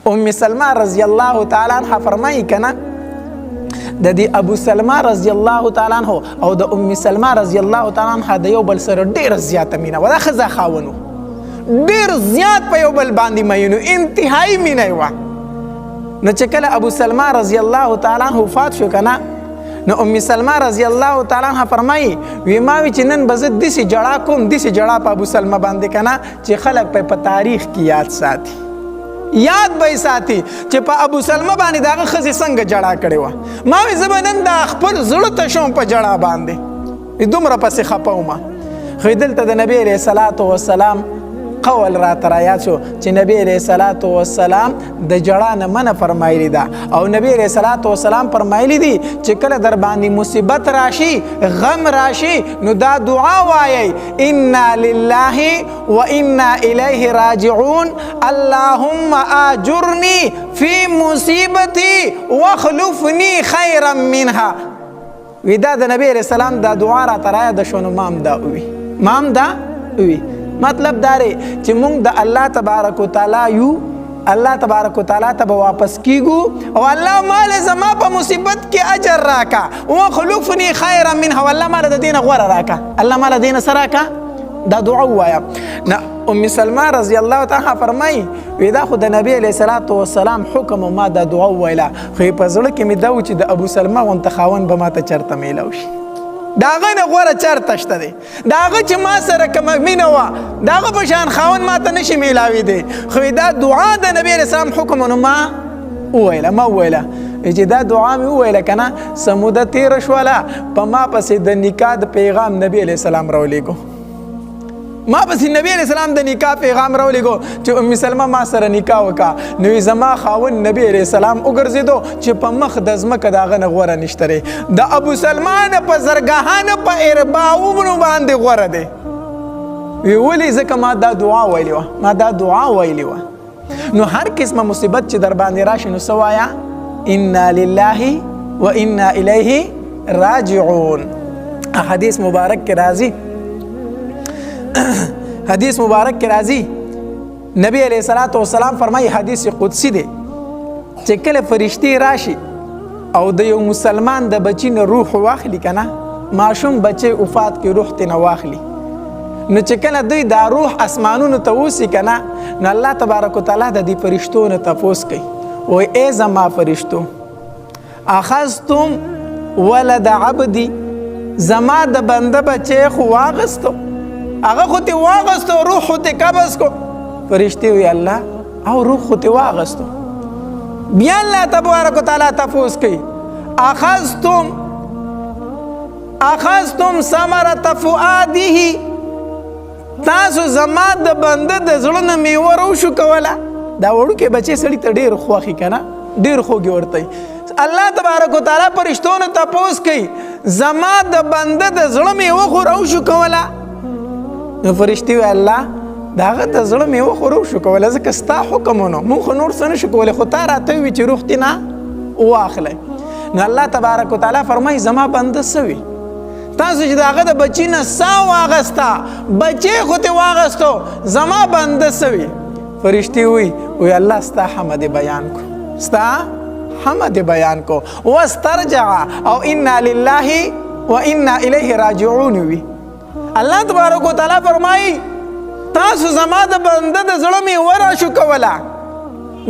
ام سلمہ رضی الله تعالی عنها فرمایي کنه د دې ابو سلمہ رضی الله تعالی عنہ او د ام سلمہ رضی الله تعالی عنها د یو بل سره ډیر زیاته مینه ولا خزه خاونو ډیر زیات په یو بل باندې مینو انتهایی مینه و. نو چې کله ابو سلمہ رضی الله تعالی عنہ وفات شو کنه نو ام سلمہ رضی الله تعالی عنها فرمایي وی ما وی چې نن بزه دسی جړه کوم دسی جړه په ابو سلمہ باندې کنه چې خلک په تاریخ کې یاد ساتي یاد به ساتي چې په ابو سلمہ باندې داغه خزي څنګه جړه کړي و. ما وی زبنن د خپل زړه ته شوم په جړه باندې دومره پسې خپاو ما خو دلته د نبی علیہ الصلوۃ والسلام قول را ترایات شو چې نبی علیہ الصلوۃ والسلام د جړه نه منع فرمایلی دا او نبی علیہ الصلوۃ والسلام فرمایلی دي چې کله در باندې مصیبت راشي غم راشي نو دا دعا وایي انا لله وانا الیه راجعون اللهم اجرني فی مصیبتی واخلفني خیرا منها. ودا د نبی علیہ السلام دا دعا را ترایات د شنو مام دا وی مطلب داره چې مونږ د الله تبارک وتعالی یو الله تبارک وتعالی ته واپس کیږو او الله مال زما په مصیبت کې اجر راکا او خلفني خیرا منها والله مال د دین غوړه راکا الله مال دین سره راکا دا دعا وایا. ام سلمہ رضی الله تعالی فرمای ودا خو د نبی علیہ الصلوۃ والسلام حکم ما دا دعا ویلا خو په زړه کې می دا و چې د ابو سلمہ غون تخاون به ما ته چرته میلاو شي داغه نه غوړه چرته شته دی داغه چې ما سره کوم مینه وا داغه په شان خاون ما ته نشي میلاوي دی خو دا دعا د نبی علیہ السلام حکم نو ما ویله چې دا دعا می ویله کنه سموده تیر شولا په ما پسې د نکاح د پیغام نبی علیہ السلام راولېګو ما پسې نبی علیہ السلام د نکاح پیغام راولېګو چې ام سلمہ ما سره نکاح وکا نو زما خاون نبی علیہ السلام وګرځیدو چې په مخ د زمکه داغه نه غوړه نشته د ابو سلمہ نه په زرګاهانه په ارباو باندې غوړه دی وی ولی ځکه ما دا دعا ویلی و نو هر قسمه مصیبت چې در باندې راشي نو سوایا انا لله وانا الیه راجعون. حدیث مبارک کې راځي نبی علیہ الصلوۃ والسلام فرمایي حدیث قدسی دی چې کله فرشتي راشي او د یو مسلمان د بچی نه روح واخلي کنه ماشوم بچي وفات کې روح ته نه واخلي نو چې کله دوی دا روح اسمانونو ته وسی کنه نو الله تبارک وتعالى د دې فرشتو نه تپوس کوي او ای زما فرشتو اخذتم ولد عبدي زما د بنده بچي خو واغستو هغه خو ته واغستو روح خو ته قبض کو فرشتي وی الله او روح خو ته واغستو بیا الله تبارک وتعالى تفوس کوي اخذتم ثمرة فؤاده تاسو زما د بنده د زړه نه میوه روشو کوله دا وړوکې بچی سړي ته ډېر خوښي که نه ډېر خوږې ورته الله تبارک وتعالی فرشتو نه تپوس کوي زما د بنده د زړه میوه خو روشو کوله نو فرشتي وی الله د هغه د زړه میوه خو روشو کوله ځکه ستا حکم ونه مونږ خو نور څه نشو کولی خو تا راته وي چې روح دې نه واخلی نو الله تبارک وتعالی فرمایي زما بنده څه وي تاسو چې د هغه د بچي نه سا واغسته بچی خو ته واغستو زما بنده څه وي فرشتي وی الله ستا حمد بیان کو واسترجع او انا لله وانا الیه راجعون وی الله تبارک وتعالی فرمایي تاسو زما د بنده د زړه میوه راشو کوله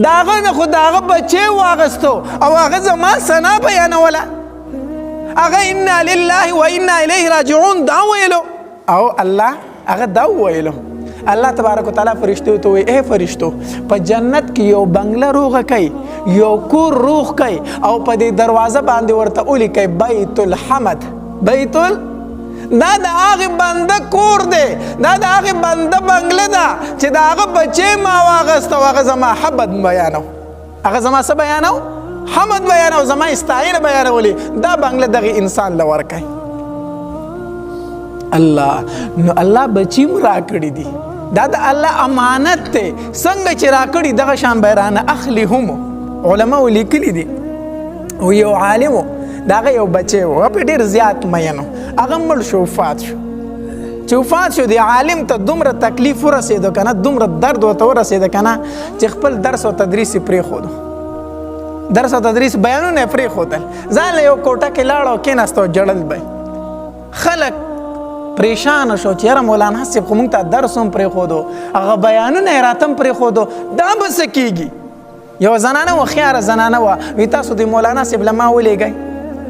د هغه نه خو د هغه بچی واغستو او هغه زما ثنا بیانوله هغه انا لله وانا الیه راجعون دا ویلو او الله هغه دا ویلو الله تبارک وتعالی فرشتو ته وی اے فرشتو په جنت کې یو بنگله روغه کوي یو کور روغ کوي او په دې دروازه باندې ورته ولیکي بیت الحمد دا د هغه بنده کور دی دا د هغه بنده بنگله ده چې د هغه بچی ما واغسته هغه زما حمد بیانو هغه زما څه بیانو حمد بیانو زما استعینه بیانولی دا بنگله دغه انسان له ورکوي الله نو الله بچیم راکړي دي دا د الله امانت دی څنګه چې راکړي دغه شان بیرانه اخلي هم علماء لیکلي دي او یو عالمو داغه یو بچی و په ډیر زیات مینو هغه مړ شو وفات شو چې وفات شو د عالم ته دومره تکلیف ورسېده که نه دومره درد ورته ورسېده که نه چې خپل درس او تدریس یې پرېښودو درس او تدریس بیانونه یې پرېښودل ځان له یو کوټه کې لاړ او کېناست او جړل به خلک پریشان شو چې یاره مولانا صاحب خو موږ ته درس هم پرېښودو هغه بیانونه یې راته هم پرېښودو دا به څه کېږي یوه زنانه هوښیاره زنانه وه وی تاسو د مولانا صاحب له ما ولېږئ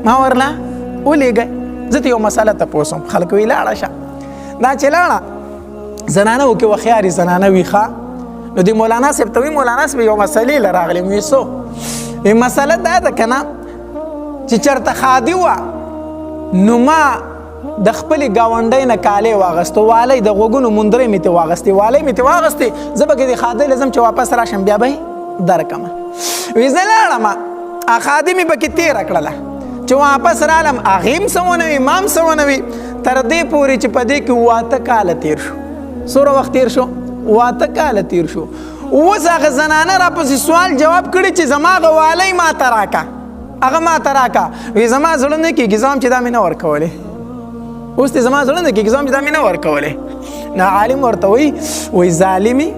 ما ورله ولېږئ زه ته یو مسله تپوس وم خلک وی لاړه شه دا چې لاړه زنانه وکې هوښیارې زنانه وي ښه نو د مولانا صاحب ته وی مولانا صاحب یو مسلې له راغلې وی څو وی مسله دا ده که نه چې چېرته خادي وه نو ما د خپلې ګاونډۍ نه کالی واغستو والی د غوږونو مندرۍ مې ترې واغستې والی مې ترې واغستې زه به کې د خادۍ له ځم چې واپس راشم بیا به یې درکمه وی زه لاړم خادي مې پکې تېره کړله چې واپس رالم هغې هم څه ونه وي ما هم څه ونه وي تر دې پورې چې په دې کې 8 کاله تېر شو څومره وخت تېر شو 8 کاله تېر شو اوس هغه زنانه راپسې سوال جواب کړي چې زما هغه والی ما ته راکه هغه ما ته راکه وی زما زړه نه کېږي زه هم چې دا مې نه ورکولی اوس دې زما زړه نه کېږي زه هم چې دا مې نه ورکولی نه عالم ورته وایي ظالمي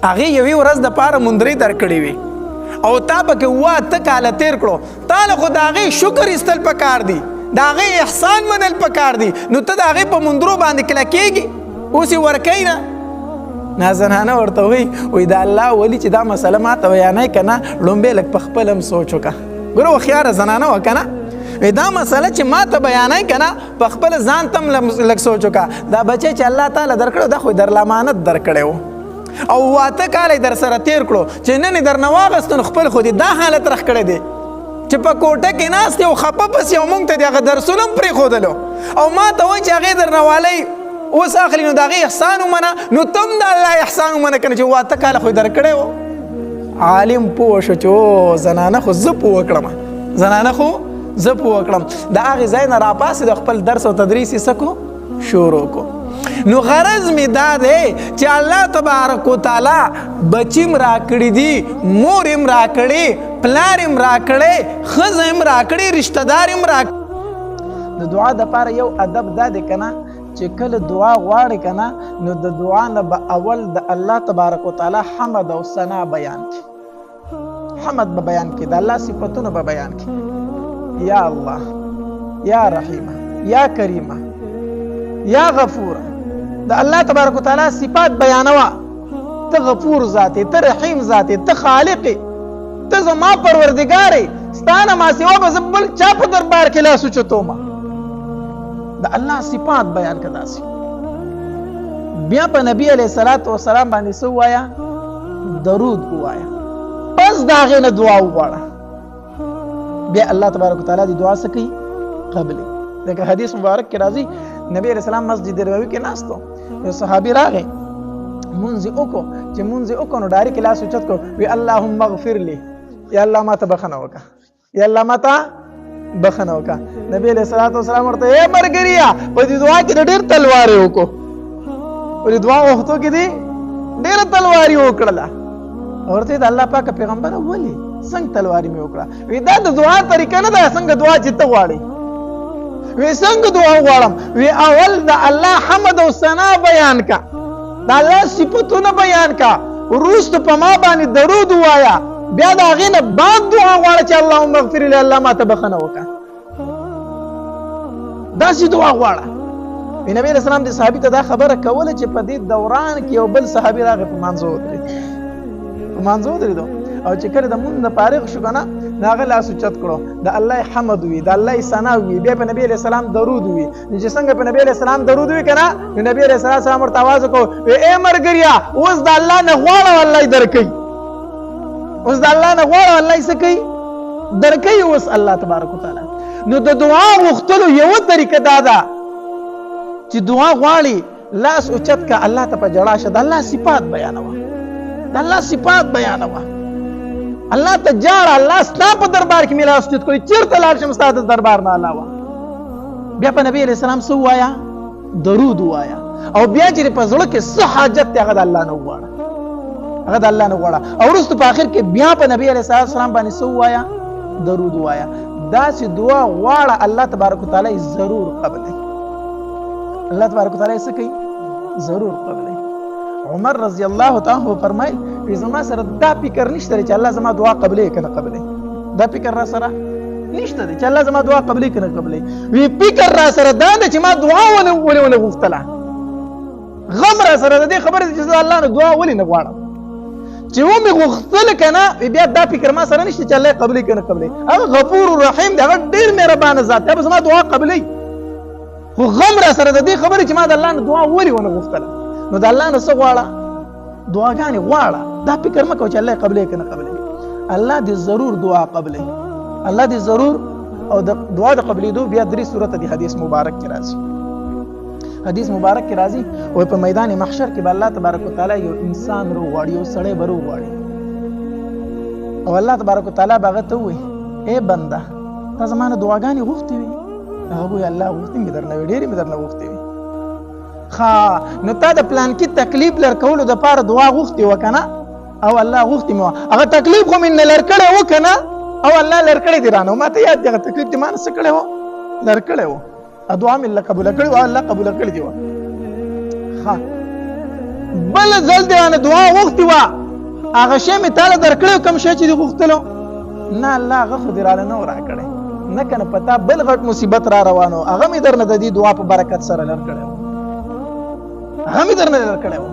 هغې یوې ورځ دپاره مندرۍ درکړې وي او تا پکې 8 کاله تېر کړو تا له خو د هغې شکر ایستل پکار دي د هغې احسان منل پکار دي نو ته د هغې په مندرو باندې کلکېږي اوس یې ورکوي نه نه زنانه ورته وایي د الله ولي چې دا مسله ما ته بیانوي که نه لومبې لږ په خپل هم سوچ وکړه ګوره هوښیاره زنانه وه که نه دا مسله چې ما ته بیانوي که نه په خپل ځان ته هم لږ سوچ وکړه دا بچی چې الله تعالی درکړی دا خو یې در امانت درکړی و او 8 کاله یې در سره تېر کړو چې نن یې درنه واغستو نو خپل خو دې دا حالت رخ کړی دی چې په کوټه کې ناست او خفه پسې او موږ ته د هغه درسونه هم پرېښودلو او ما ته وایي چې هغې درنه والی اوس اخلي نو د هغې احسان ومنه نو ته هم د الله احسان ومنه که نه چې 8 کاله خو یې درکړی و عالم پوه شو چې او زنانه خو زه پوه کړم زنانه خو زه پوه کړم د هغې ځای نه راپاسې د خپل درس او تدریس یې څه کو شروع کو نو غرض مې دا دی چې الله تبارک وتعالی بچیم راکړي دي مور هم راکړي پلار هم راکړی ښځه هم راکړي رشته دار هم راکړي د دعا دپاره یو ادب دا دی که نه چې کله دعا غواړې که نه نو د دعا نه به اول د الله تبارک وتعالی حمد او ثنا بیان کړي حمد به بیان کړي د الله صفتونه به بیان کړي یا الله یا رحیمه یا کریمه یا غفوره د الله تبارک وتعالی صفات بیانوه ته غفور ذاتې ته رحیم ذاتې ته خالقې ته زما پروردګارې ستا نه ما سوا به زه بل چا په دربار کې لاس اوچتومه د الله صفات بیان که داسې بیا په نبي علیه الصلاة وسلام باندې څه ووایه درود ووایه پس د هغې نه دعا وغواړه بیا الله تبارک وتعالی د دعا څه کوي قبلې لکه حدیث مبارک کې راځي نبی علیہ السلام مسجد نبوي کې ناستو یو صحابي راغی مونځ یې وکړو چې مونځ یې وکړو نو ډایرکټ یې لاس اوچت کړو وی اللهم اغفر لي یا الله ما ته بخښنه وکړه یا الله ما ته بخښنه وکړه نبی علیہ الصلوۃ والسلام ورته اے مرګریا په دې دعا کې ډېر تلوارې وکړو په دې دعا وختو کې دې ډېر تلوارې وکړله ورته د الله پاک پیغمبر ولي څنګه تلوارې مې وکړه وی دا د دعا طریقه نه ده څنګه دعا چې ته غواړې وی څنګه دعا غواړم وی اول د الله حمد او ثنا بیان کا د الله صفاتونه بیان کا وروسته په ما باندې درود وایا بیا د هغې نه بعد دعا غواړه چې اللهم اغفر لي الله ما ته بخښنه وکړه داسې دعا غواړه نبی علیه السلام د صحابي ته دا خبره کوله چې په دې دوران کې یو بل صحابي راغی په مانځه ودرېدو او چې کله د مونځ نه فارغ شو که نه د هغه لاس اوچت کړو د الله حمد وي د الله ثنا وي بیا په نبي علیه السلام درود وي نو چې څنګه په نبي علیه السلام درود وي که نه نو نبي علیه السلام ورته اواز وکړو اے مرګریا اوس د الله نه غواړه الله یې درکوي اوس د الله نه غواړه الله یې څه کوي درکوي اوس الله تبارک وتعالی نو د دعا غوښتلو یوه طریقه دا ده چې دعا غواړي لاس اوچت که الله ته په ژړا شه د الله صفات بیانوه د الله صفات بیانوه الله ته جاړه الله ستا په دربار کې مې لاس اوچت کړی چېرته لاړ شم ستا د دربار نه علاوه بیا په نبي علیه السلام څه ووایه درود ووایه او بیا چې په زړه کې څه حاجت دی هغه د الله نه وغواړه هغه د الله نه غواړه او وروسته په آخر کې بیا په نبي علیه السلام باندې څه ووایه درود ووایه داسې دعا غواړه الله تبارک وتعالی ضرور قبلوي الله تبارک وتعالی څه کوي؟ ضرور قبلوي. عمر رضی الله تعالی عنہ فرمایل چې زما سره دا فکر نشته چې الله زما دعا قبلې کنه قبلې، دا فکر را سره نشته چې الله زما دعا قبلې کنه قبلې. وی فکر را سره دا چې ما دعا ونه غوښتله، غم را سره د دې خبره چې الله نه دعا ولې نه غواړم، چې و مې غوښتل کنه بیا دا فکر ما سره نشته چې الله قبلې کنه قبلې. هغه غفور رحیم دی، هغه ډیر مهربان ذات دی، زما دعا قبلې. خو غم را سره د دې خبره چې ما د الله نه دعا ولې ونه غوښتله، نو د الله نه څه غواړه؟ دعاګانې غواړه. دا فکر مه کوه چې الله قبلې کنه قبلې. الله دې ضرور دعا قبلې، الله دې ضرور. او د دعا د قبلېدو بیا 3 صورت دي حدیث مبارک کې راځي. حدیث مبارک کې راځي او په میدان محشر کې به الله تبارک وتعالی یو انسان روغواړي، یو سړی به روغواړي، او الله تبارک وتعالی به هغه ته ووایي ای بنده تا زما نه دعاګانې غوښتې وي؟ هغه وایي الله غوښتې مې درنه وي، ډېرې مې درنه غوښتې وي. ښه نو تا د پلانکي تکلیف لر کولو دپاره دعا غوښتې وه که نه؟ او الله غوښتې مې وه، هغه تکلیف خو مې نه لر کړی و که نه؟ او الله لر کړی دی رانه، ما ته یاد دی هغه تکلیف دې ما نه څه کړی و؟ لر کړی و. دعا مې الله قبوله کړې وه، الله قبوله کړې دې وه. ښه بل ځل دې رانه دعا غوښتې وه، هغه شی مې تاله در کړی و کوم شی چې دې غوښتلو؟ نه الله هغه خو دې رانه نه و راکړی، نه که نه په تا بل غټ مصیبت را روان و، هغه مې درنه د دې دعا په برکت سره لر کړی و، هغه مې درنه لر کړی و.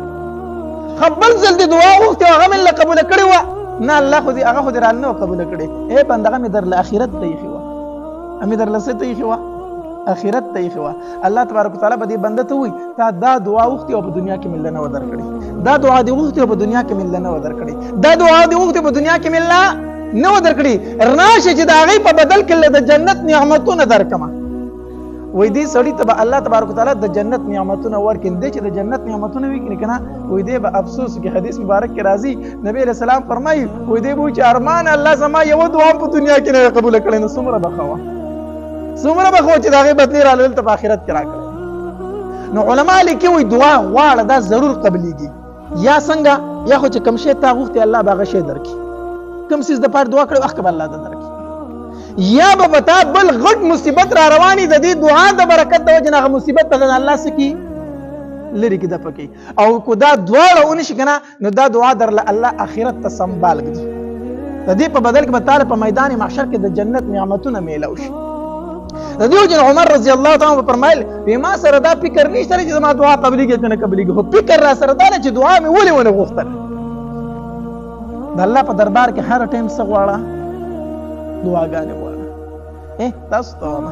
ښه بل ځل دې دعا غوښتې وه، هغه مې الله قبوله کړې وه، نه الله خو دې هغه خو دې رانه نه و قبوله کړې. ای بنده هغه مې درله آخرت ته ایښې وه، مې درله څه ته ایښې وه؟ آخرت ته ایښې وه. الله تبارک وتعالی به دې بنده ته وایي تا دا دعا غوښتې او په دنیا کې مې الله نه وه درکړې، دا دعا دې غوښتې او په دنیا کې مې الله نه وه درکړې، دا دعا دې غوښتې په دنیا کې مې الله نه وه درکړې، راشه چې د هغې په بدل کې د جنت نعمتونه درکړمه. وایي دې سړي ته به الله تبارک وتعالی د جنت نعمتونه ورکړي. دې چې د جنت نعمتونه وکړي که نه، وایي دې به افسوس کې حدیث مبارک کې راځي، نبي علیه السلام فرمایي وایي دې به وایي چې ارمان الله زما یوه دعا په دنیا کې نه قبوله کړې، نو څومره به ښه وه، څومره به ښه وه چې د هغې بدلې راله دلته په آخرت کې راکړی. نو علما لیکي وایي دعا غواړه دا ضرور قبلېږي. یا څنګه؟ یا خو چې کوم شی تا غوښتې الله به هغه شی درکړي، کوم څیز دپاره دعا کړې وخت به الله ته درکړي. یا به په تا بل غټ مصیبت را رواني د دې دعا د برکت د وجې نه هغه مصیبت ته الله څه کړي؟ لرې کړي دفع کړي. او که دا دواړه ونه شي که نه، نو دا دعا درله الله آخرت ته سنبال کړي، د دې په بدل کې به تاله په میدان محشر کې د جنت نعمتونه میلاو شي. د دې وجې عمر رضی الله تعالی عنہ فرمایل ما سره دا فکر نشته چې زما دعا قبلېږي که نه قبلېږي، خو فکر را سره دا دی چې دعا مې ولې ونه غوښتله. د الله په دربار کې هر ټایم څه غواړه؟ دعاګانې غواړه. تاسو ته وایم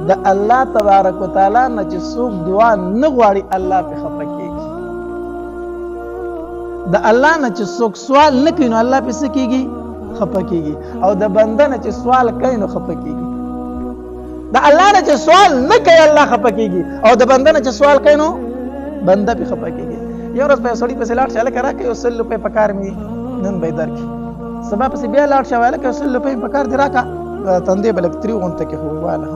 د الله تبارک وتعالی نه چې څوک دعا نه غواړي الله پرې خفه کېږي. د الله نه چې څوک سوال نه کوي نو الله پرې څه کېږي؟ خفه کېږي. او د بنده نه چې سوال کوي نو خفه کېږي. د الله نه چې سوال نه کوي الله خفه کېږي، او د بنده نه چې سوال کوي نو بنده پرې خفه کېږي. یو ورځ په یو سړي پسې لاړ شه، هلکه راکړه یو 100 روپۍ پکار مې دي، نن به یې درکړي. سبا پسې بیا لاړ شه، هلکه یو 100 روپۍ پکار دي راکړه، تندې به لږ ترې غونته کې خو واله.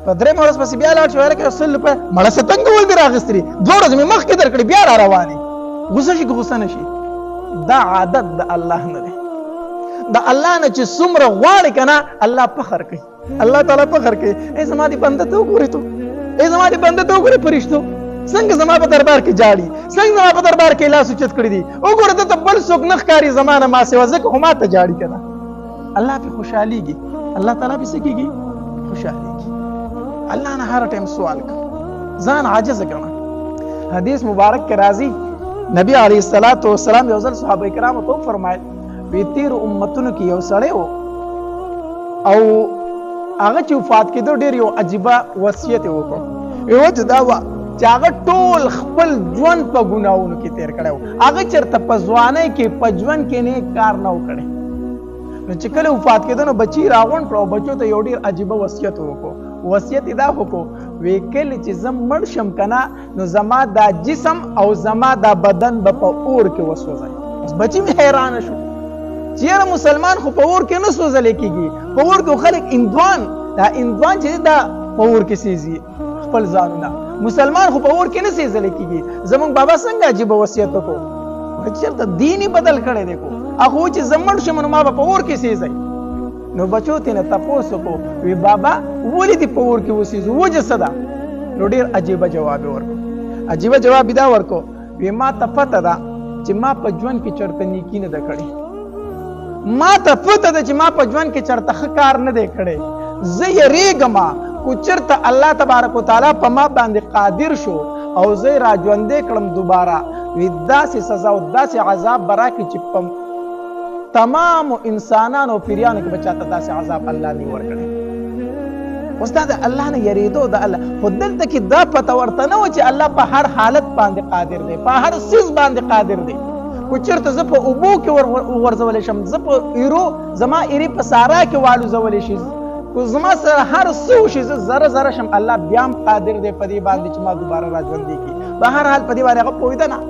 په درېیمه ورځ پسې بیا لاړ شه، هلکه یو 100 روپۍ مړه څه تنګول دي راغېستې دي، 2 ورځې مې مخکې درکړې بیا را روانې. غوسه شي که غوسه نه شي؟ دا عادت د الله نه دی. د الله نه چې څومره غواړې که نه الله فخر کوي، الله تعالی فخر کوي. ای زما دې بنده ته وګورې تو، ای زما دې بنده ته وګورې فرشتو څنګه زما په دربار کې جاړي، څنګه زما په دربار کې لاس اوچت کړي دي، وګوره دته بل څوک نه ښکاري زما نه ما سوا، ځکه خو ما ته جاړي که نه. الله پرې خوشحالېږي، الله تعالی پرې څه کېږي؟ خوشحالېږي. الله نه هر ټایم سوال کوه، ځان عاجزه ګڼه. حدیث مبارک کې راځي نبی علیه السلام یو ځل صحابه کرامو ته وفرمایل په تېرو امتونو کې یو سړی و او هغه چې وفات کېدو ډېر یو عجیبه وصیت یې وکړو. وجه دا وه چې هغه ټول خپل ژوند په ګناهونو کې تېر کړی و، هغه چېرته په ځوانۍ کې په ژوند کې نیک کار نه و کړی. نو چې کله وفات کېده نو بچي راغونډ کړه او بچو ته یو ډېر عجیبه وصیت وکړو. وصیت یې دا وکړو وی کله چې زه مړ شم که نه نو زما دا جسم او زما دا بدن به په اور کې وسوځي. بس بچي مې حیرانه شو چې یاره مسلمان خو په اور کې نه سوځلی کېږي، په اور کې خلک اندوان، دا اندوان چې دا په اور کې سېځي خپل ځانونه، مسلمان خو په اور کې نه سېځلی کېږي. زمونږ بابا څنګه عجیبه وصیت وکړو، چېرته دین یې بدل کړی دی کو، هغه چې زه مړ شم نو ما به په اور کې سېځئ. نو بچو ترېنه تپوس وکړو وی بابا ولې دې په اور کې وسېځو، وجه څه ده؟ نو ډېر عجیبه جواب ورکړو. عجیبه جواب دا ورکو وی ما ته پته ده چې ما په ژوند کې چېرته نیکي نه ده کړې، ما ته پته ده چې ما په ژوند کې چېرته ښه کار نه دی کړی. زه یېرېږم کو چېرته الله تبارک وتعالی په ما باندې قادر شو او زه یې راژوندی کړم دوباره، وی داسې سزا او داسې عذاب به راکړي چې په تمامو انسانانو او پیریانو کې به چاته داسې عذاب الله نه ورکړی. اوس دا د الله نه یریدو د الله، خو دلته کې دا پته ورته نه وه چې الله په هر حالت باندې قادر دی، په هر څیز باندې قادر دی. کو چېرته زه په اوبو کې ورځولی شم، زه په ایرو زما ایرې په سارا کې والوزولی شي، کو زما سره هر څه وشي زه زره زره شم، الله بیا هم قادر دی په دې باندې چې ما دوباره راژوندي کړي. په هر حال په دې باندې هغه پوهېده نه.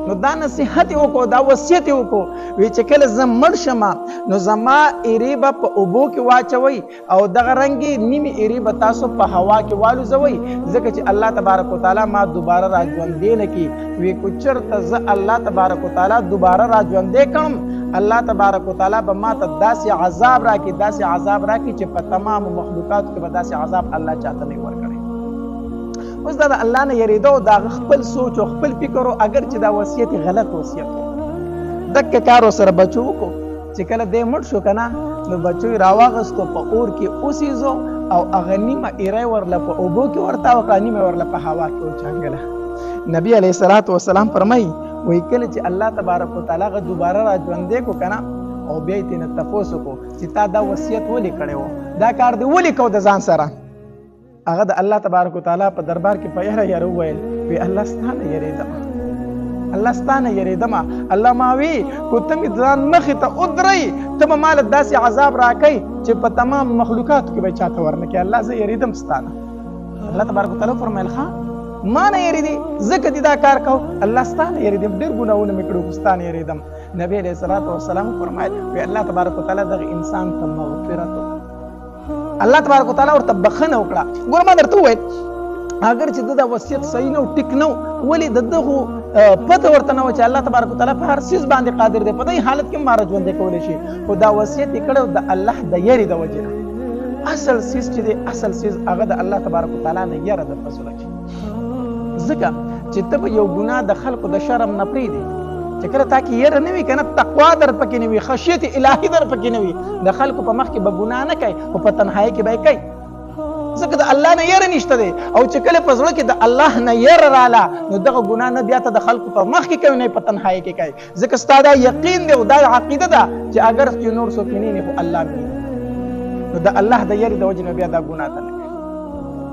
نو دا نصیحت یې وکړو، دا وصیت یې وکړو، وی چې کله زه مړ شم نو زما ایرې به په اوبو کې واچوئ او دغه رنګې نیمې ایرې به تاسو په هوا کې والوزوئ، ځکه چې الله تبارک وتعالی ما دوباره راژوندی نه کړي. وی کو چېرته زه الله تبارک وتعالی دوباره راژوندی کړم، الله تبارک وتعالی به ما ته داسې عذاب راکړي، داسې عذاب راکړي چې په تمامو مخلوقاتو کې به داسې عذاب الله چاته نه ورکړي. اوس دا د الله نه یریدو د هغه خپل سوچ او خپل فکر و، اگر چې دا وصیت غلط وصیت و. دقه کار ورسره بچو وکړو چې کله دی مړ شو که نه، نو بچو یې راواغستو، په اور کې اوسیزو او هغه نیمه ایرې ورله په اوبو کې ورتاو کړه، نیمه ورله په هوا کې وچانګله. نبي علیه الصلاة والسلام فرمایي وایي کله چې الله تبارک وتعالی هغه دوباره راژوندی کړو که نه، او بیا یې ترېنه تپوس وکړو چې تا دا وصیت ولې کړی و، دا کار دې ولې کو د ځان سره. هغه د الله تبارک وتعالی په دربار کې په یاره یاره وویل وی الله ستا نه یېرېدم، الله ستا نه یېرېدم. الله ما وی کو ته مې ځان مخې ته ودرئ ته به ماله داسې عذاب راکئ چې په تمام مخلوقاتو کې به یې چاته ورنه کړي. الله زه یېرېدم ستا نه. الله تبارک وتعالی وفرمیل ښه ما نه یېرېدې، ځکه دې دا کار کو، الله ستا نه یېرېدم، ډېر ګناهونه مې کړي خو ستا نه یېرېدم. نبي علیه الصلاة والسلام وفرمیل وی الله تبارک وتعالی دغه انسان ته مغفرت، الله تبارک وتعالی ورته بخښنه وکړه. ګوره ما درته وویل اگر چې د دا وصیت صحیح نه و ټیک نه و، ولې د دغو پته ورته نه وه چې الله تبارک وتعالی په هر څیز باندې قادر دی، په دې حالت کې هم ما راژوندی کولی شي، خو دا وصیت یې کړی د الله د یېرې د وجې نه. اصل څیز چې دی، اصل څیز هغه د الله تبارک وتعالی نه یره درته زړه کړي، ځکه چې ته به یو ګناه د خلکو د شرم نه پرېږدې چې کله تا کې یره نه وي که نه، تقوا در پکې نه وي، خشیت الهي در پکې نه وي، د خلکو په مخ کې به ګناه نه کوي خو په تنهایي کې به یې کوي، ځکه د الله نه یره نشته دی. او چې کله په زړه کې د الله نه یره راله نو دغه ګناه نه بیا ته د خلکو په مخ کې کوي، نه په تنهایي کې کوي، ځکه ستا دا یقین دی او دا عقیده ده چې اگر چې نور څوک ویني خو الله ویني، نو د الله د یرې د وجې نه بیا دا ګناه ته نه کوي.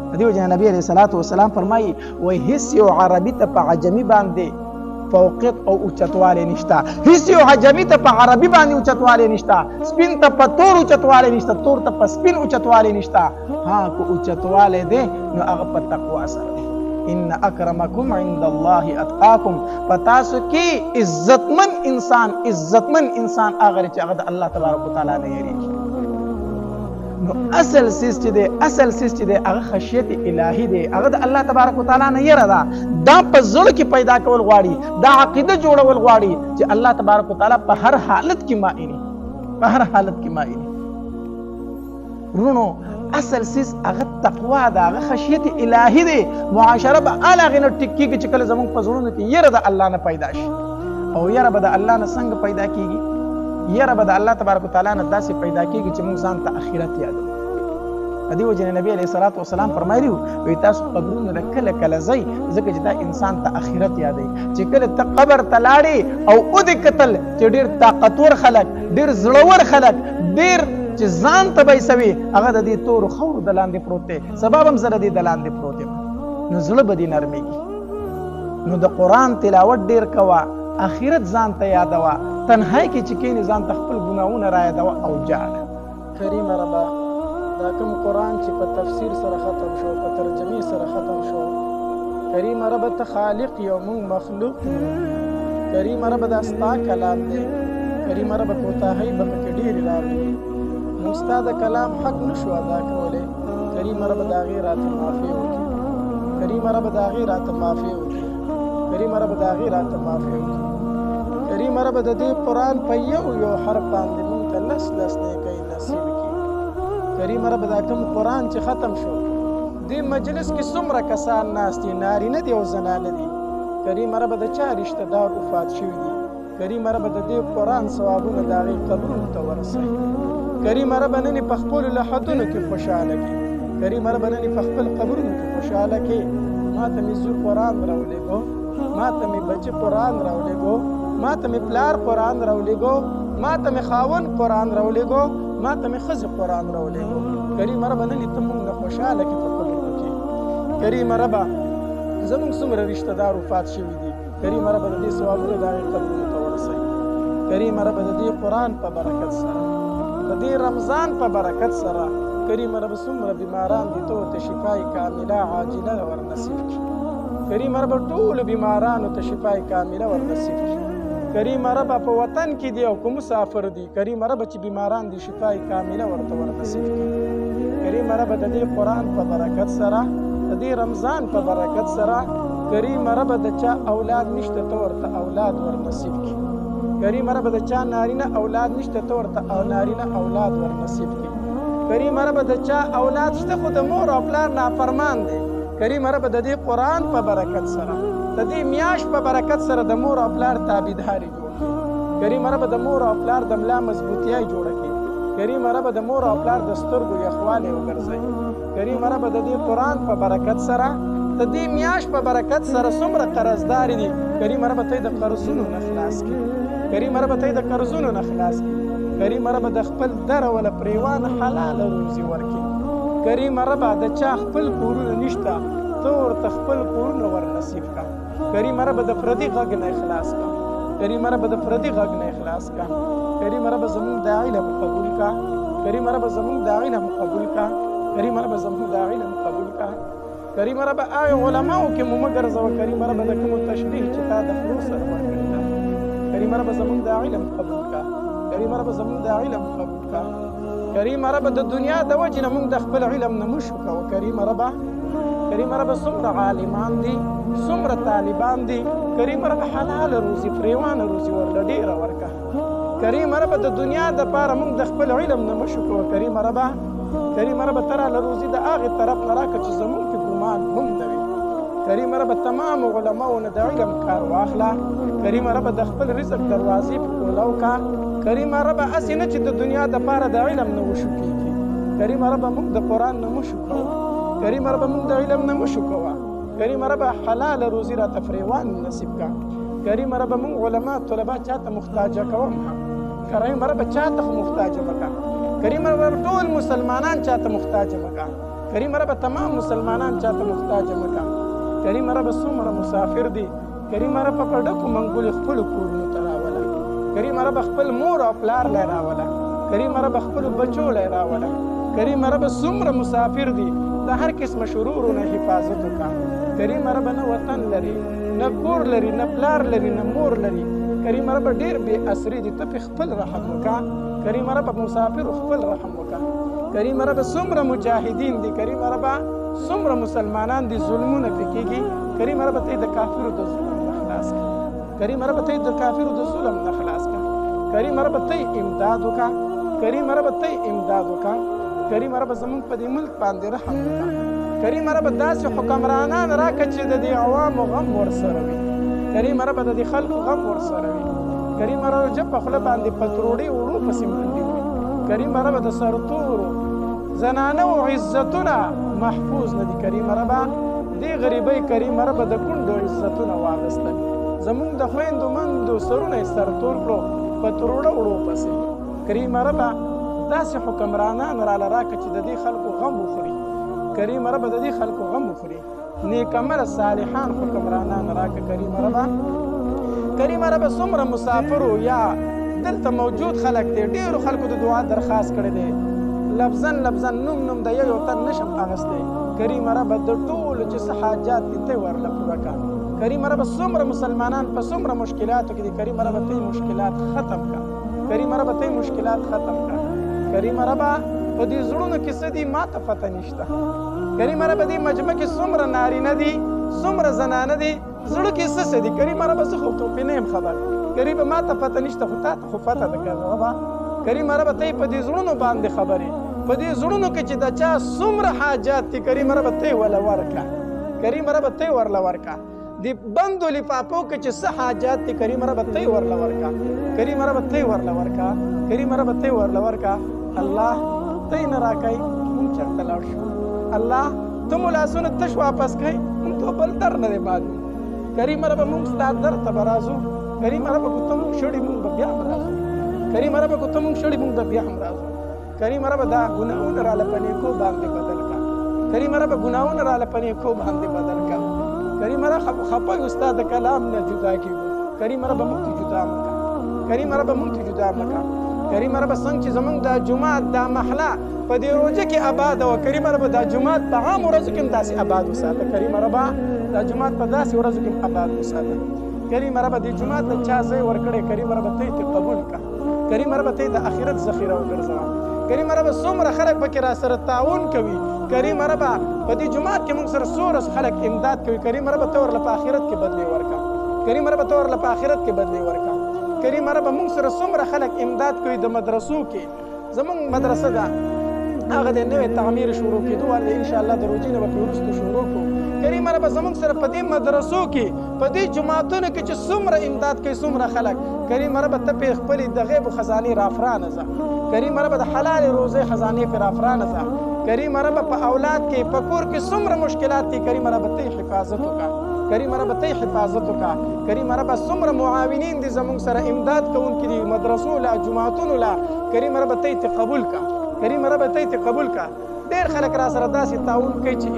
په دې وجې نه نبي علیه الصلاة والسلام فرمایي وایي هېڅ یو عربي ته په عجمي باندې فوقیت او اوچتوالی نشته، هیڅ یو عجمي ته په عربي باندې اوچتوالی نشته، سپین ته په تور اوچتوالی نشته، تور ته په سپین اوچتوالی نشته. ها که اوچتوالی دی نو هغه په تقوا سره دی. ان اکرمکم عند الله اتقاکم، په تاسو کې عزتمن انسان هغه چې هغه د الله تبارک وتعالی نه یېرېږي. نو اصل سیز چې دی هغه خشیت الهي دی، هغه د الله تبارک وتعالی نه یره ده. دا په زړه کې پیدا کول غواړي، دا عقیده جوړول غواړي چې الله تبارک وتعالی په هر حالت کې مایني، په هر حالت کې مایني. ورونو اصل سیز هغه تقوا ده، هغه خشیت الهي دی. معاشره به هغې نه ټیک کېږي چې کله زموږ په زړونو کې یره د الله نه پیدا شي. او یره به د الله نه څنګه پیدا کېږي؟ یره به د الله تبارک وتعالی نه داسې پیدا کېږي چې موږ ځان ته آخرت یادوو. په دې وجې نه نبي علیه الصلاة والسلام فرمایلي وي تاسو قبرونو ته کله کله ځئ، ځکه چې دا انسان ته آخرت یادوي. چې کله ته قبر ته لاړې او ودې کتل چې ډېر طاقتور خلک، ډېر زړور خلک، ډېر چې ځان ته به ایسوي، هغه د دې تورو خاورو د لاندې پروت دی، سبب هم زه د دې د لاندې پروت یم، نو زړه به دې نرمېږي. نو د قرآن تلاوت ډېر کوه، آخرت ځان ته یادوه، تنهایی کې چې کښېنې ځان ته خپل ګناهونه رایادوه او جاړه. کریمه ربه دا کوم قرآن چې په تفسیر سره ختم شو، په ترجمې سره ختم شو، کریمه ربه ته خالق یو موږ مخلوق یو، کریمه ربه دا ستا کلام دی، کریمه ربه کوتاهۍ به پکې ډېرې راغلي، موږ ستا د کلام حق نه شو ادا کولی، کریمه ربه د هغې راته معافي وکړي، کریمه ربه د هغې راته معافي وکړي، کریمه ربه د هغې راته معافي وکړي، کریمه ربه د دې قرآن په یو حرف باندې موږ ته لس نیکۍ نصیب کړي، کریمه ربه دا کوم قرآن چې ختم شو دې مجلس کې څومره کسان ناست دي، نارینه دي او زنانه دي. کریمه ربه د چا رشته دار وفات شوي دي، کریمه ربه د دې قرآن ثوابونه د هغې قبرونو ته ورسوي. کریمه ربه نن یې په خپلو لحدونو کې خوشحاله کړي. کریمه ربه نن یې په خپل قبرونو کې خوشحاله کړي. ما ته مې زوی قرآن راولېږو، ما ته مې بچه قرآن راولېږو، ما ته مې پلار قرآن راولېږو، ما ته مې خاوند قرآن راولېږو، ما ته مې ښځې قرآن راولېږو. کریمه ربه نن یې ته موږ نه خوشحاله کړي په قبرونو کې. کریمه ربه زموږ څومره رشته دار وفات شوي دي، کریمه ربه د دې ثوابونه د هغې قبرونو ته ورسوي. کریمه ربه د دې قرآن په برکت سره، د دې رمضان په برکت سره کریمه ربه څومره بیماران دي ته ورته شفای کامله عاجله ورنصیب کړي. کریمه ربه ټولو بیمارانو ته شفای کامله ورنصیب کړي. کریمه ربه په وطن کې دي او که مسافر دي، کریمه ربه چې بیماران دي شفای کامله ورته ورنصیب کړي. کریمه ربه د دې قرآن په برکت سره، د دې رمضان په برکت سره کریمه ربه د چا اولاد نشته ته ورته اولاد ورنصیب کړي. کریمه ربه د چا نارینه اولاد نشته ته ورته نارینه اولاد ورنصیب کړي. کریمه ربه د چا اولاد شته خو د مور او پلار نافرمان دی، کریمه ربه د دې قرآن په برکت سره، د دې میاشت په برکت سره د مور او پلار تابعداري جوړ کړي. کریمه ربه د مور او پلار د ملا مضبوطیای جوړه کړي. کریمه ربه د مور او پلار د سترګو یخوالی وګرځوي. کریمه ربه د دې قرآن په برکت سره، د دې میاشت په برکت سره څومره قرضداري دي، کریمه ربه ته یې د قرضونو نه خلاص کړي. کریمه ربه ته یې د قرضونو نه خلاص کړي. کریمه ربه د خپل دره وله پریوانه حلاله روزي ورکړي. کریمه ربه د چا خپل کورونه نشته ته ورته خپل کورونه ورنصیب کړه. کریمه ربه د پردي غږ نه خلاص کړه. کریمه ربه د پردي غږ نه خلاص کړه. کریمه ربه زموږ د علم قبول کړه. کریمه ربه زموږ د علم قبول کړه. کریمه ربه زموږ د علم قبول کړه. کریمه ربه هغه علماو کې مو مه ګرځوه. کریمه ربه د کومو تشبیه چې تا د خلو سره ورکړې ده، کریمه ربه زموږ د علم قبول کړه. کریمه ربه زموږ د علم قبول کړه. کریمه ربه د دنیا د وجې نه موږ د خپل علم نه مشو کوو. کریمه ربه څومره عالمان دي، څومره طالبان دي، کریمه ربه حلاله روزي فریوانه روزي ورله ډېره ورکړه. کریمه ربه د دنیا دپاره موږ د خپل علم نه مشو کوو. کریمه ربه ته راله روزي د هغې طرف نه راکړه چې زموږ کې ګمان هم نه وي. کریمه ربه تمام علماو نه د علم کار واخله. کریمه ربه د خپل رزق دروازې په کوله وکړه. کریمه ربه هسې نه چې د دنیا دپاره د علم نه وشو کېږي. کریمه ربه موږ د قرآن نه مشو کوو. کریمه ربه موږ د علم نه مشو کوه. کریمه ربه حلاله روزي راته فریوان نصیب کړه. کریمه ربه موږ علما طلبا چاته محتاجه کوم هم. کریمه ربه چاته خو محتاجه مه کړه. کریمه ربه ټول مسلمانان چاته محتاجه مه کړه. کریمه ربه تمام مسلمانان چاته محتاجه مه کړه. کریمه ربه څومره مسافر دي، کریمه ربه په ډکو منګولې خپلو کورونو ته راوله. کریمه ربه خپل مور او پلار لی راوله. کریمه ربه خپلو بچو لی راوله. کریمه ربه څومره مسافر دي، د هر قسمه شرورو نه حفاظت وکړه. کریمه ربه نه وطن لري، نه کور لري، نه پلار لري، نه مور لري. کریمه ربه ډېر بې اسري دي، ته پې خپل رحم وکړه. کریمه ربه مسافرو خپل رحم وکړه. کریمه ربه څومره مجاهدین دي، کریمه ربه څومره مسلمانان دي ظلمونه پې کېږي. کریمه ربه ته یې د کافرو د ظلم نه خلاص کړه. کریمه ربه ته یې د کافرو د ظلم نه خلاص کړه. کریمه ربه ته یې امداد وکړه. کریمه ربه ته یې امداد وکړه. کریمه ربه زموږ په دې ملک باندې رحم وکړه. کریمه ربه داسې حکمرانان راکړه چې د دې عوامو غم ورسره وي. کریمه ربه د دې خلکو غم ورسره وي. کریمه ربه جب په خوله باندې پتروړې وړو پسې منډې وي. کریمه ربه د سرتورو زنانو عزتونه محفوظ نه دي. کریمه ربه دې غریبۍ کریمه ربه د کونډو عزتونه واخیستل. زمونږ د خویندو مندو سرونه یې سرتور کړو په تروړه وړو پسې. کریمه ربه داسې حکمرانان راله راکړه چې د دې خلکو غم وخوري. کریمه ربه د دې خلکو غم وخوري. نیک عمله صالحان حکمرانان راکړه. کریمه ربه څومره مسافرو یا دلته موجود خلک دی، ډېرو خلکو د دعا درخواست کړی دی. لفظاً نوم د یو تن نشم اخیستی. کریمه ربه د ټولو چې څه حاجات دي ته یې ورله پوره کړه. کریمه ربه څومره مسلمانان په څومره مشکلاتو کې دي، کریمه ربه ته یې مشکلات ختم کړه. کریمه ربه ته یې مشکلات ختم کړه. کریمه ربه په دې زړونو کې څه دي ما ته پته نشته. کریمه ربه دې مجمع کې څومره نارینه دي، څومره زنانه دي، زړه کې څه دي. کریمه ربه زه خو پې نه یم خبر. کریمه ما ته پته نشته، خو تا ته خو پته ده. کریمه ربه ته یې په دې زړونو باندې خبرې. په دې زړونو کې چې د چا څومره حاجات دي کریم ربه ته ولا ورکا کریم ربه ته ورلا ورکا دی بندو لفافو کې چې څه حاجات دي کریم ربه ته ورلا ورکا کریم ربه ته ورلا ورکا کریم ربه ته ورلا ورکا الله ته نه راکای مونږ چرته لاړ شو الله ته ملاسونه تش واپس کای مونږ ته بل در نه معلوم کریم ربه مونږ ستاسو در ته برازو کریم ربه کو ته مونږ شړې مونږ بیا برازو کریم ربه کو ته مونږ شړې مونږ بیا برازو کریم ربه دا ګناهونه را لپنې کو باندې بدل کا کریم ربه ګناهونه را لپنې کو باندې بدل کا کریم ربه خپه استاد کلام نه جدا کیو کریم ربه مونږ جدا مکا کریم ربه مونږ جدا مکا کریم ربه څنګه چې زمونږ د جمعات د محله په دې روزه کې آباد او کریم ربه د جمعات په عام ورځو کې داسې آباد وساته کریم ربه د جمعات په داسې ورځو کې آباد وساته کریم ربه د جمعات د چا ځای ورکړي کریم ربه ته قبول کا کریم ربه ته د آخرت ذخیره وګرځوا کریم ربه څومره خلک پکې را سره تعاون کوي کریم ربه په دې جمعات کې موږ سره سورس خلک امداد کوي کریم ربه ته ورله په آخرت کې بدلی ورکا کریم ربه ته ورله په آخرت کې بدلی ورکا کریم ربه موږ سره څومره خلک امداد کوي د مدرسو کې زمونږ مدرسه ده هغه د نوې تعمیر شروع کېدو والې ان شاء الله د روزي نه به وروسته شروع کړو کریم ربه زمونږ سره په دې مدرسو کې په دې جماعتونو کې چې څومره امداد کوي څومره خلک کریم ربه ته په خپل د غیب خزانه رافرانه زه کریم ربه د حلال روزه خزانه پر رافرانه زه کریم ربه په اولاد کې په کور کې څومره مشکلات دي کریم ربه ته حفاظت وکړه کریم ربه ته حفاظت وکړه کریم ربه څومره معاونین دي زمونږ سره امداد کوونکي دي مدرسو لا جماعتونو لا کریم ربه ته قبول کا کریم ربه ته قبول کا ډېر خلک را سره داسې تعاون کوي چې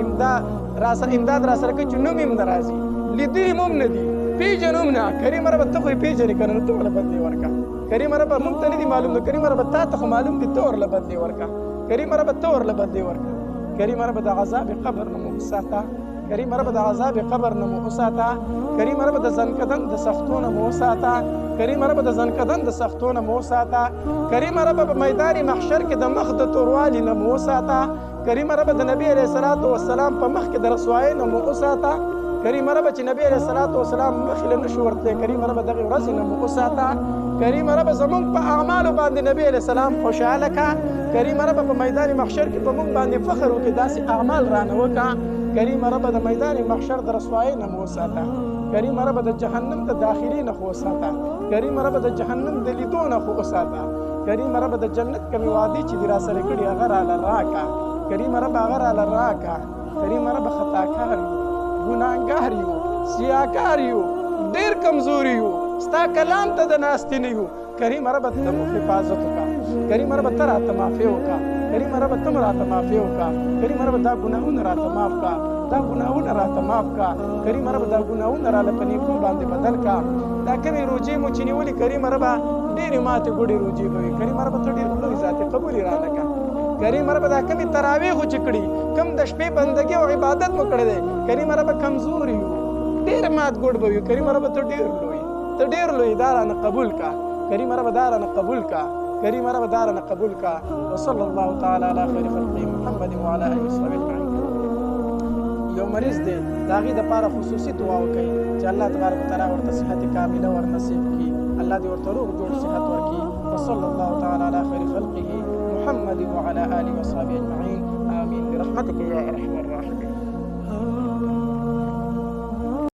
امداد را سره کوي چې نوم یې ناراضي لیدلي هم نه دي پیژنم نه کریم ربه ته خو یې پیژنې که نه ته ورله بدلې ورکړه کریم ربه موږ ته نه دي معلوم نو کریم ربه تا ته خو معلوم دي ته ورله بدلې ورکړه کریم ربه ته ورله بدلې ورکړه کریم ربه د عذاب قبر نه مو وساته کریم ربه د عذاب قبر نه مو وساته کریم ربه د زنکدن د سختو نه مو وساته کریم ربه د زنکدن د سختو نه مو وساته کریم ربه په میدان محشر کې د مخ د توروالي نه مو وساته کریم ربه د نبی علیه الصلاة والسلام په مخ کې د رسوایۍ نه مو وساته کریم ربه چې نبی علیه الصلاة والسلام مخې له نشو ورتلی کریم ربه دغې ورځې نه مو وساته کریم ربه زمونږ په اعمالو باندې نبی علیه السلام خوشحاله کا کریم ربه په میدان محشر کې په مونږ باندې فخر وکړي داسې اعمال رانه وکړه کریم ربه د میدان محشر د رسوایۍ نه مو وساته کریم ربه د جهنم د داخلي نه خو وساته کریم ربه د جهنم د لیدو نه خو وساته کریم ربه د جنت کمې وعدې چې دې را سره کړي هغه راله راکړه کریم ربه هغه راله راکړه کریم ربه خطاکار یو ګناهګار یو سیاکار یو ډېر کمزوري یو ستا کلام ته د ناستې نه یو کریم ربه ته مو حفاظت وکړه کریم ربه ته راته معافي وکړه کریم ربه ته راته معافي وکړه کریم ربه دا ګناهونه راته معاف کړه دا ګناهونه راته معاف کړه کریم ربه دا ګناهونه راله په نیکو باندې بدل کړه دا کومې روجې مو چې نیولې کریم ربه ډېرې ماتې ګوډې روجې به وي کریم ربه ته ډېر لوی ذاتې قبول یې رانه کړه کریم ربه دا کومې تراویحو چې کړي کوم د شپې بندګي او عبادت مو کړی دی کریم ربه کمزور یو ډېر مات ګوډ به وي کریم ربه ته ډېر لوی دا رانه قبول کړه کریم ربه دا رانه قبول کړه کریم ربه دا رانه قبول کړه وصلی الله تعالی علی خیر خلقه محمد وعلى آله وصحبه اجمعین یو مریض دی د هغې دپاره خصوصي دعا وکړئ چې الله تبارک وتعالی ورته صحت کامله ور نصیب کړي الله دې ورته روغ جوړ صحت ورکړي وصلی الله تعالی علی خیر خلقه محمد وعلى آله وصحبه اجمعین آمین برحمتك یا ارحم الراحمین